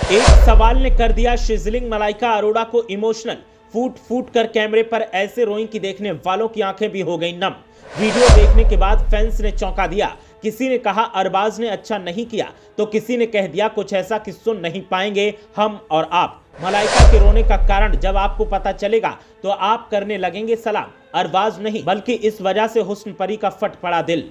एक सवाल ने कर दिया शिज़लिंग मलाइका अरोड़ा को इमोशनल। फूट फूट कर कैमरे पर ऐसे रोईं कि देखने वालों की आंखें भी हो गई नम। वीडियो देखने के बाद फैंस ने चौंका दिया। किसी ने कहा अरबाज ने अच्छा नहीं किया, तो किसी ने कह दिया कुछ ऐसा कि सुन नहीं पाएंगे हम और आप। मलाइका के रोने का कारण जब आपको पता चलेगा तो आप करने लगेंगे सलाम। अरबाज नहीं बल्कि इस वजह से हुस्न परी का फट पड़ा दिल।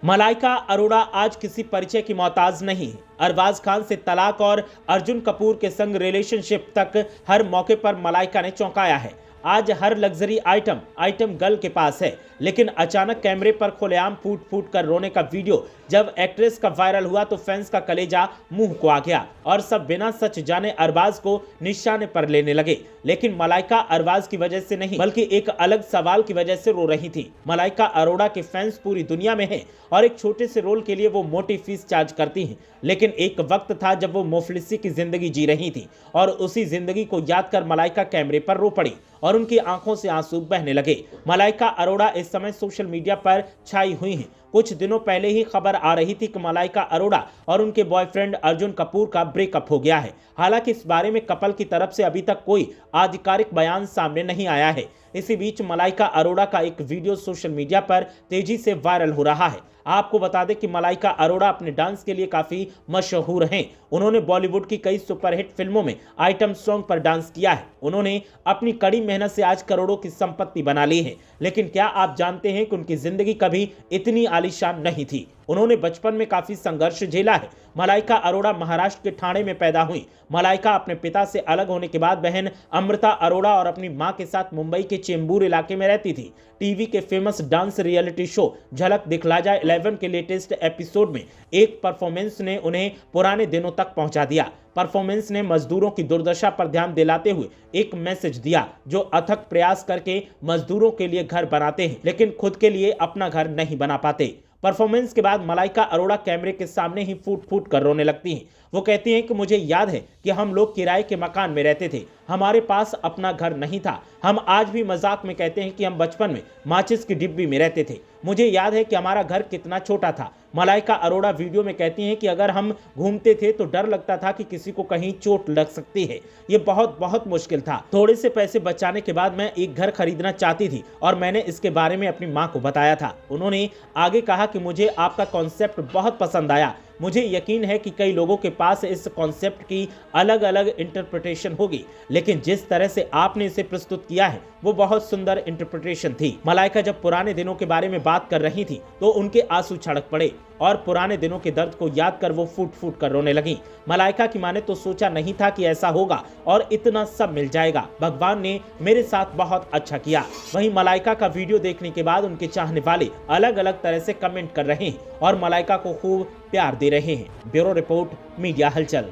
मलाइका अरोड़ा आज किसी परिचय की मोहताज नहीं है। अरबाज खान से तलाक और अर्जुन कपूर के संग रिलेशनशिप तक हर मौके पर मलाइका ने चौंकाया है। आज हर लग्जरी आइटम गर्ल के पास है, लेकिन अचानक कैमरे पर खुलेआम फूट फूट कर रोने का वीडियो जब एक्ट्रेस का वायरल हुआ तो फैंस का कलेजा मुंह को आ गया और सब बिना सच जाने अरबाज को निशाने पर लेने लगे। लेकिन मलाइका अरबाज की वजह से नहीं बल्कि एक अलग सवाल की वजह से रो रही थी। मलाइका अरोड़ा के फैंस पूरी दुनिया में हैं और एक छोटे से रोल के लिए वो मोटी फीस चार्ज करती हैं, लेकिन एक वक्त था जब वो मुफलिसी की जिंदगी जी रही थी और उसी जिंदगी को याद कर मलाइका कैमरे पर रो पड़ी और उनकी आंखों से आंसू बहने लगे। मलाइका अरोड़ा इस समय सोशल मीडिया पर छाई हुई हैं। कुछ दिनों पहले ही खबर आ रही थी कि मलाइका अरोड़ा और उनके बॉयफ्रेंड अर्जुन कपूर का ब्रेकअप हो गया है। हालांकि इस बारे में कपल की तरफ से अभी तक कोई आधिकारिक बयान सामने नहीं आया है। इसी बीच मलाइका अरोड़ा का एक वीडियो सोशल मीडिया पर तेजी से वायरल हो रहा है। आपको बता दें कि मलाइका अरोड़ा अपने डांस के लिए काफी मशहूर हैं। उन्होंने बॉलीवुड की कई सुपरहिट फिल्मों में आइटम सॉन्ग पर डांस किया है। उन्होंने अपनी कड़ी मेहनत से आज करोड़ों की संपत्ति बना ली है। लेकिन क्या आप जानते हैं कि उनकी जिंदगी कभी इतनी आलीशान नहीं थी। उन्होंने बचपन में काफी संघर्ष झेला है। मलाइका अरोड़ा महाराष्ट्र के ठाणे में पैदा हुई। मलाइका अपने पिता से अलग होने के बाद बहन अमृता अरोड़ा और अपनी मां के साथ मुंबई के चेंबूर इलाके में रहती थी। टीवी के फेमस डांस रियलिटी शो झलक दिखला जाए 11 के लेटेस्ट एपिसोड में एक परफॉर्मेंस ने उन्हें पुराने दिनों तक पहुंचा दिया। परफॉर्मेंस ने मजदूरों की दुर्दशा पर ध्यान दिलाते हुए एक मैसेज दिया, जो अथक प्रयास करके मजदूरों के लिए घर बनाते हैं लेकिन खुद के लिए अपना घर नहीं बना पाते। परफॉर्मेंस के बाद मलाइका अरोड़ा कैमरे के सामने ही फूट फूट कर रोने लगती हैं। वो कहती हैं कि मुझे याद है कि हम लोग किराए के मकान में रहते थे, हमारे पास अपना घर नहीं था। हम आज भी मजाक में कहते हैं कि हम बचपन में माचिस की डिब्बी में रहते थे। मुझे याद है कि हमारा घर कितना छोटा था। मलाइका अरोड़ा वीडियो में कहती हैं कि अगर हम घूमते थे तो डर लगता था कि किसी को कहीं चोट लग सकती है। ये बहुत मुश्किल था। थोड़े से पैसे बचाने के बाद मैं एक घर खरीदना चाहती थी और मैंने इसके बारे में अपनी मां को बताया था। उन्होंने आगे कहा कि मुझे आपका कॉन्सेप्ट बहुत पसंद आया। मुझे यकीन है कि कई लोगों के पास इस कॉन्सेप्ट की अलग अलग इंटरप्रिटेशन होगी, लेकिन जिस तरह से आपने इसे प्रस्तुत किया है वो बहुत सुंदर इंटरप्रिटेशन थी। मलाइका जब पुराने दिनों के बारे में बात कर रही थी तो उनके आंसू छलक पड़े और पुराने दिनों के दर्द को याद कर वो फूट फूट कर रोने लगी। मलाइका की माने तो सोचा नहीं था कि ऐसा होगा और इतना सब मिल जाएगा। भगवान ने मेरे साथ बहुत अच्छा किया। वहीं मलाइका का वीडियो देखने के बाद उनके चाहने वाले अलग अलग तरह से कमेंट कर रहे हैं और मलाइका को खूब प्यार दे रहे हैं। ब्यूरो रिपोर्ट, मीडिया हलचल।